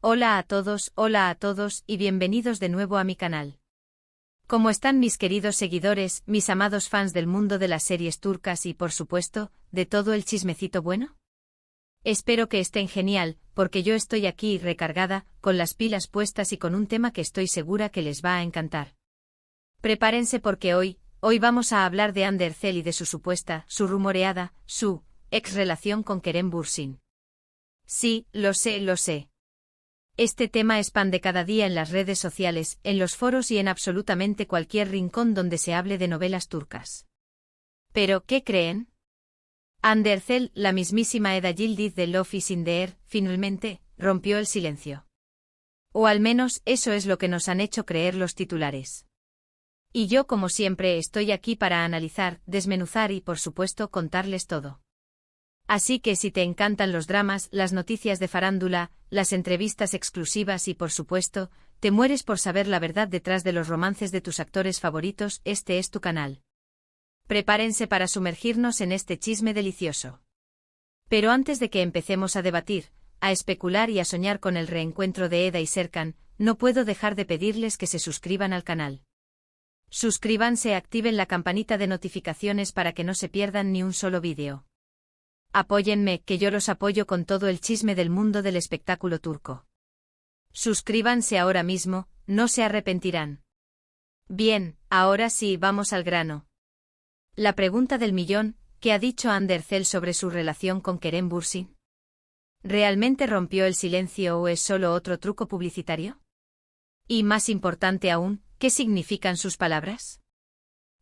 Hola a todos y bienvenidos de nuevo a mi canal. ¿Cómo están mis queridos seguidores, mis amados fans del mundo de las series turcas y, por supuesto, de todo el chismecito bueno? Espero que estén genial, porque yo estoy aquí recargada, con las pilas puestas y con un tema que estoy segura que les va a encantar. Prepárense porque hoy vamos a hablar de Hande Erçel y de su rumoreada, su ex relación con Kerem Bürsin. Sí, lo sé. Este tema es pan de cada día en las redes sociales, en los foros y en absolutamente cualquier rincón donde se hable de novelas turcas. Pero, ¿qué creen? Hande Erçel, la mismísima Eda Yildiz de Love is in the Air, finalmente, rompió el silencio. O al menos eso es lo que nos han hecho creer los titulares. Y yo como siempre estoy aquí para analizar, desmenuzar y por supuesto contarles todo. Así que si te encantan los dramas, las noticias de farándula, las entrevistas exclusivas y por supuesto, te mueres por saber la verdad detrás de los romances de tus actores favoritos, este es tu canal. Prepárense para sumergirnos en este chisme delicioso. Pero antes de que empecemos a debatir, a especular y a soñar con el reencuentro de Eda y Serkan, no puedo dejar de pedirles que se suscriban al canal. Suscríbanse y activen la campanita de notificaciones para que no se pierdan ni un solo vídeo. Apóyenme, que yo los apoyo con todo el chisme del mundo del espectáculo turco. Suscríbanse ahora mismo, no se arrepentirán. Bien, ahora sí, vamos al grano. La pregunta del millón, ¿qué ha dicho Hande Erçel sobre su relación con Kerem Bürsin? ¿Realmente rompió el silencio o es solo otro truco publicitario? Y más importante aún, ¿qué significan sus palabras?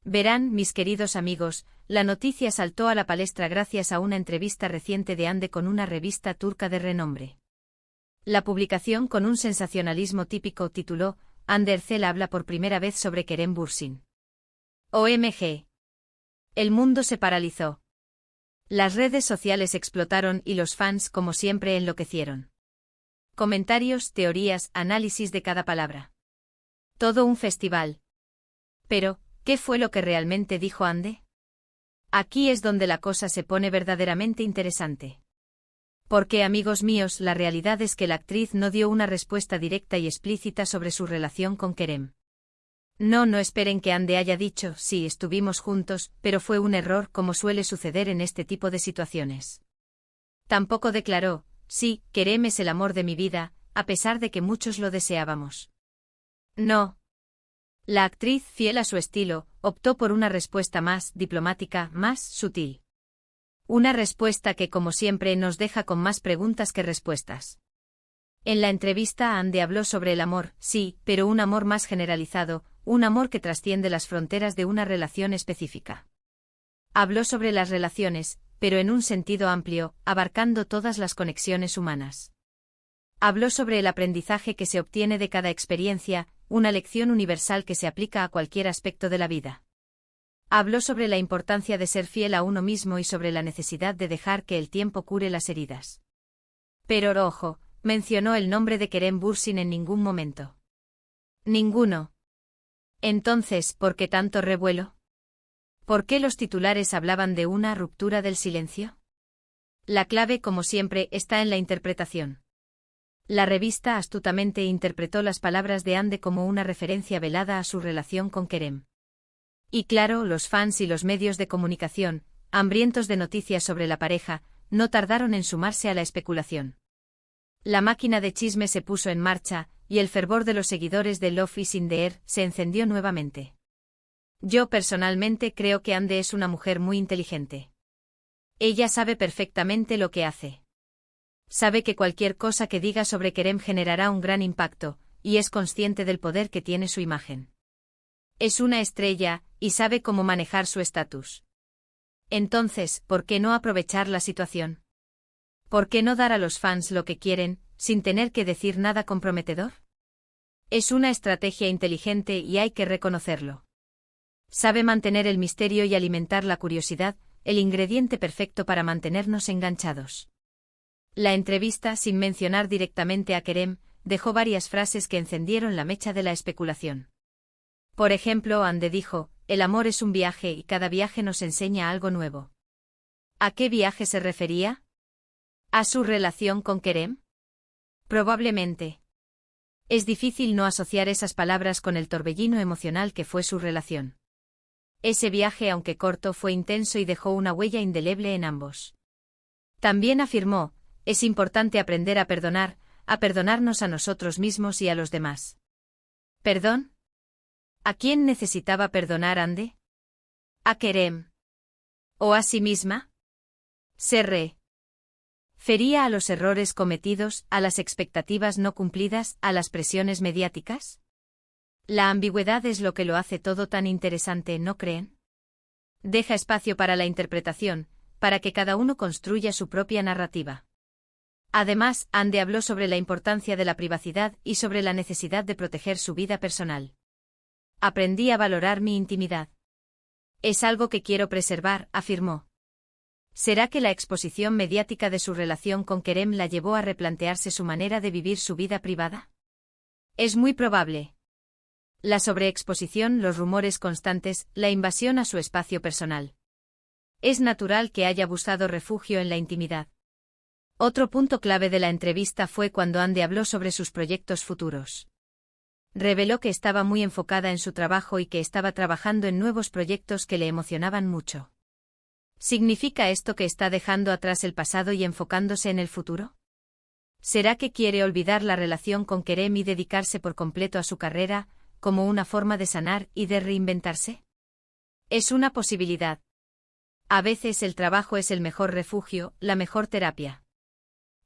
Verán, mis queridos amigos, la noticia saltó a la palestra gracias a una entrevista reciente de Hande con una revista turca de renombre. La publicación, con un sensacionalismo típico, tituló Hande Erçel habla por primera vez sobre Kerem Bürsin. OMG. El mundo se paralizó. Las redes sociales explotaron y los fans, como siempre, enloquecieron. Comentarios, teorías, análisis de cada palabra. Todo un festival. Pero, ¿qué fue lo que realmente dijo Hande? Aquí es donde la cosa se pone verdaderamente interesante. Porque, amigos míos, la realidad es que la actriz no dio una respuesta directa y explícita sobre su relación con Kerem. No esperen que Hande haya dicho, sí, estuvimos juntos, pero fue un error, como suele suceder en este tipo de situaciones. Tampoco declaró, sí, Kerem es el amor de mi vida, a pesar de que muchos lo deseábamos. No. La actriz, fiel a su estilo, optó por una respuesta más diplomática, más sutil. Una respuesta que, como siempre, nos deja con más preguntas que respuestas. En la entrevista, Hande habló sobre el amor, sí, pero un amor más generalizado, un amor que trasciende las fronteras de una relación específica. Habló sobre las relaciones, pero en un sentido amplio, abarcando todas las conexiones humanas. Habló sobre el aprendizaje que se obtiene de cada experiencia, una lección universal que se aplica a cualquier aspecto de la vida. Habló sobre la importancia de ser fiel a uno mismo y sobre la necesidad de dejar que el tiempo cure las heridas. Pero ojo, mencionó el nombre de Kerem Bürsin en ningún momento. Ninguno. Entonces, ¿por qué tanto revuelo? ¿Por qué los titulares hablaban de una ruptura del silencio? La clave, como siempre, está en la interpretación. La revista astutamente interpretó las palabras de Hande como una referencia velada a su relación con Kerem. Y claro, los fans y los medios de comunicación, hambrientos de noticias sobre la pareja, no tardaron en sumarse a la especulación. La máquina de chisme se puso en marcha, y el fervor de los seguidores de Love is in the Air se encendió nuevamente. Yo personalmente creo que Hande es una mujer muy inteligente. Ella sabe perfectamente lo que hace. Sabe que cualquier cosa que diga sobre Kerem generará un gran impacto, y es consciente del poder que tiene su imagen. Es una estrella, y sabe cómo manejar su estatus. Entonces, ¿por qué no aprovechar la situación? ¿Por qué no dar a los fans lo que quieren, sin tener que decir nada comprometedor? Es una estrategia inteligente y hay que reconocerlo. Sabe mantener el misterio y alimentar la curiosidad, el ingrediente perfecto para mantenernos enganchados. La entrevista, sin mencionar directamente a Kerem, dejó varias frases que encendieron la mecha de la especulación. Por ejemplo, Hande dijo, el amor es un viaje y cada viaje nos enseña algo nuevo. ¿A qué viaje se refería? ¿A su relación con Kerem? Probablemente. Es difícil no asociar esas palabras con el torbellino emocional que fue su relación. Ese viaje, aunque corto, fue intenso y dejó una huella indeleble en ambos. También afirmó, es importante aprender a perdonarnos a nosotros mismos y a los demás. ¿Perdón? ¿A quién necesitaba perdonar Ande? ¿A Kerem? ¿O a sí misma? Se refería a los errores cometidos, a las expectativas no cumplidas, a las presiones mediáticas. La ambigüedad es lo que lo hace todo tan interesante, ¿no creen? Deja espacio para la interpretación, para que cada uno construya su propia narrativa. Además, Ande habló sobre la importancia de la privacidad y sobre la necesidad de proteger su vida personal. Aprendí a valorar mi intimidad. Es algo que quiero preservar, afirmó. ¿Será que la exposición mediática de su relación con Kerem la llevó a replantearse su manera de vivir su vida privada? Es muy probable. La sobreexposición, los rumores constantes, la invasión a su espacio personal. Es natural que haya buscado refugio en la intimidad. Otro punto clave de la entrevista fue cuando Ande habló sobre sus proyectos futuros. Reveló que estaba muy enfocada en su trabajo y que estaba trabajando en nuevos proyectos que le emocionaban mucho. ¿Significa esto que está dejando atrás el pasado y enfocándose en el futuro? ¿Será que quiere olvidar la relación con Kerem y dedicarse por completo a su carrera, como una forma de sanar y de reinventarse? Es una posibilidad. A veces el trabajo es el mejor refugio, la mejor terapia.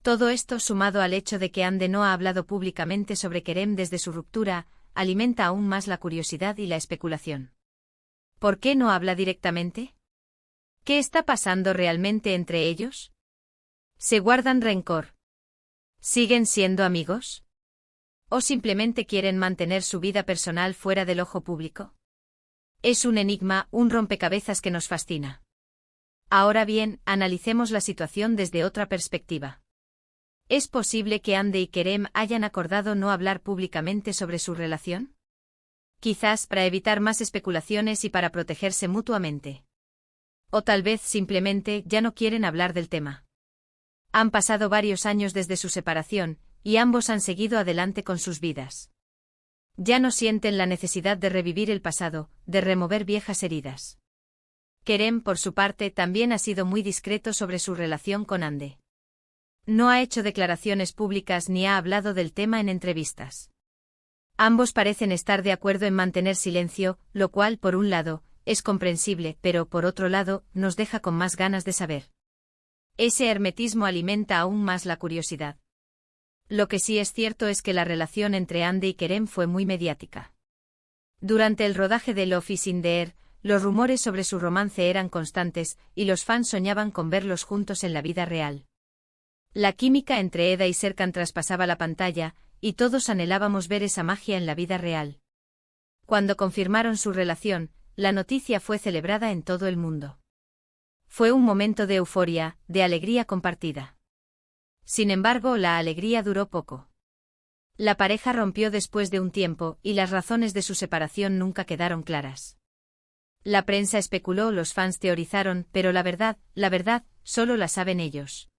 Todo esto, sumado al hecho de que Ande no ha hablado públicamente sobre Kerem desde su ruptura, alimenta aún más la curiosidad y la especulación. ¿Por qué no habla directamente? ¿Qué está pasando realmente entre ellos? ¿Se guardan rencor? ¿Siguen siendo amigos? ¿O simplemente quieren mantener su vida personal fuera del ojo público? Es un enigma, un rompecabezas que nos fascina. Ahora bien, analicemos la situación desde otra perspectiva. ¿Es posible que Ande y Kerem hayan acordado no hablar públicamente sobre su relación? Quizás para evitar más especulaciones y para protegerse mutuamente. O tal vez simplemente ya no quieren hablar del tema. Han pasado varios años desde su separación, y ambos han seguido adelante con sus vidas. Ya no sienten la necesidad de revivir el pasado, de remover viejas heridas. Kerem, por su parte, también ha sido muy discreto sobre su relación con Ande. No ha hecho declaraciones públicas ni ha hablado del tema en entrevistas. Ambos parecen estar de acuerdo en mantener silencio, lo cual, por un lado, es comprensible, pero por otro lado, nos deja con más ganas de saber. Ese hermetismo alimenta aún más la curiosidad. Lo que sí es cierto es que la relación entre Ande y Kerem fue muy mediática. Durante el rodaje de Love is in the Air, los rumores sobre su romance eran constantes, y los fans soñaban con verlos juntos en la vida real. La química entre Eda y Serkan traspasaba la pantalla, y todos anhelábamos ver esa magia en la vida real. Cuando confirmaron su relación, la noticia fue celebrada en todo el mundo. Fue un momento de euforia, de alegría compartida. Sin embargo, la alegría duró poco. La pareja rompió después de un tiempo, y las razones de su separación nunca quedaron claras. La prensa especuló, los fans teorizaron, pero la verdad, solo la saben ellos.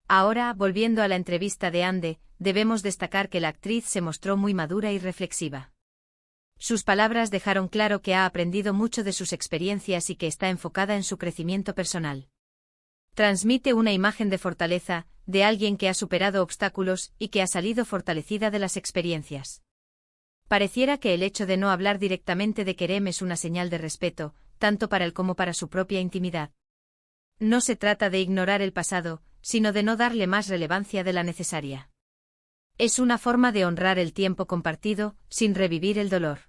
Ahora, volviendo a la entrevista de Ande, debemos destacar que la actriz se mostró muy madura y reflexiva. Sus palabras dejaron claro que ha aprendido mucho de sus experiencias y que está enfocada en su crecimiento personal. Transmite una imagen de fortaleza, de alguien que ha superado obstáculos y que ha salido fortalecida de las experiencias. Pareciera que el hecho de no hablar directamente de Kerem es una señal de respeto, tanto para él como para su propia intimidad. No se trata de ignorar el pasado, sino de no darle más relevancia de la necesaria. Es una forma de honrar el tiempo compartido, sin revivir el dolor.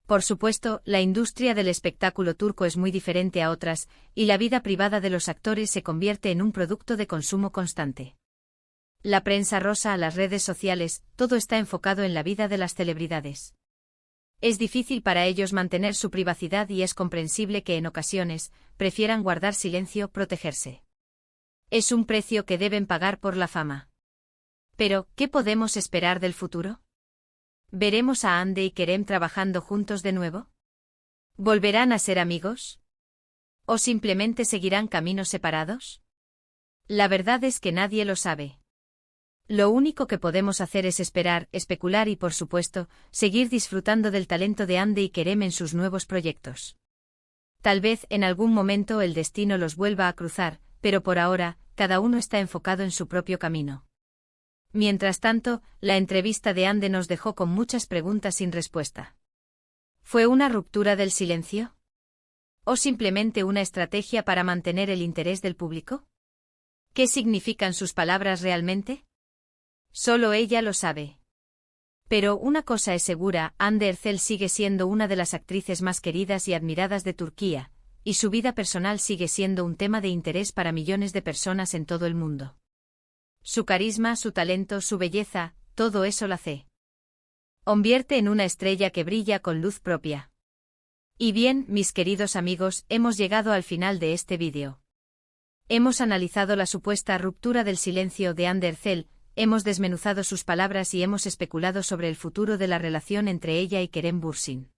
Por supuesto, la industria del espectáculo turco es muy diferente a otras, y la vida privada de los actores se convierte en un producto de consumo constante. La prensa rosa, las redes sociales, todo está enfocado en la vida de las celebridades. Es difícil para ellos mantener su privacidad y es comprensible que en ocasiones prefieran guardar silencio, protegerse. Es un precio que deben pagar por la fama. Pero, ¿qué podemos esperar del futuro? ¿Veremos a Ande y Kerem trabajando juntos de nuevo? ¿Volverán a ser amigos? ¿O simplemente seguirán caminos separados? La verdad es que nadie lo sabe. Lo único que podemos hacer es esperar, especular y, por supuesto, seguir disfrutando del talento de Ande y Kerem en sus nuevos proyectos. Tal vez en algún momento el destino los vuelva a cruzar, pero por ahora, cada uno está enfocado en su propio camino. Mientras tanto, la entrevista de Ande nos dejó con muchas preguntas sin respuesta. ¿Fue una ruptura del silencio? ¿O simplemente una estrategia para mantener el interés del público? ¿Qué significan sus palabras realmente? Solo ella lo sabe. Pero una cosa es segura, Hande Erçel sigue siendo una de las actrices más queridas y admiradas de Turquía, y su vida personal sigue siendo un tema de interés para millones de personas en todo el mundo. Su carisma, su talento, su belleza, todo eso la hace. Convierte en una estrella que brilla con luz propia. Y bien, mis queridos amigos, hemos llegado al final de este vídeo. Hemos analizado la supuesta ruptura del silencio de Hande Erçel, hemos desmenuzado sus palabras y hemos especulado sobre el futuro de la relación entre ella y Kerem Bürsin.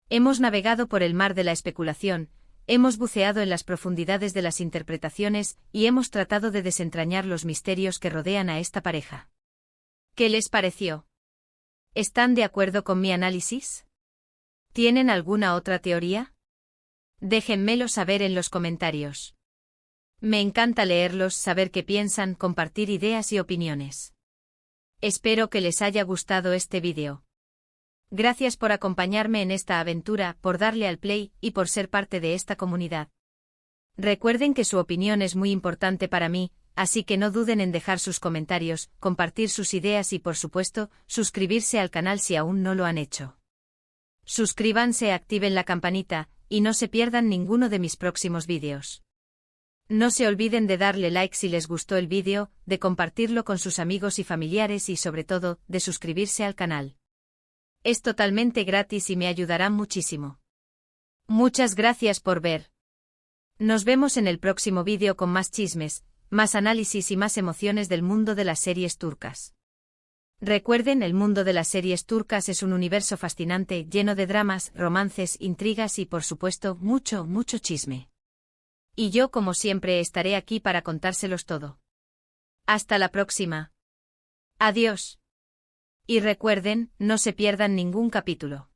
Hemos navegado por el mar de la especulación, hemos buceado en las profundidades de las interpretaciones y hemos tratado de desentrañar los misterios que rodean a esta pareja. ¿Qué les pareció? ¿Están de acuerdo con mi análisis? ¿Tienen alguna otra teoría? Déjenmelo saber en los comentarios. Me encanta leerlos, saber qué piensan, compartir ideas y opiniones. Espero que les haya gustado este vídeo. Gracias por acompañarme en esta aventura, por darle al play y por ser parte de esta comunidad. Recuerden que su opinión es muy importante para mí, así que no duden en dejar sus comentarios, compartir sus ideas y, por supuesto, suscribirse al canal si aún no lo han hecho. Suscríbanse, activen la campanita, y no se pierdan ninguno de mis próximos vídeos. No se olviden de darle like si les gustó el vídeo, de compartirlo con sus amigos y familiares y sobre todo, de suscribirse al canal. Es totalmente gratis y me ayudarán muchísimo. Muchas gracias por ver. Nos vemos en el próximo vídeo con más chismes, más análisis y más emociones del mundo de las series turcas. Recuerden, el mundo de las series turcas es un universo fascinante, lleno de dramas, romances, intrigas y por supuesto, mucho chisme. Y yo, como siempre, estaré aquí para contárselos todo. Hasta la próxima. Adiós. Y recuerden, no se pierdan ningún capítulo.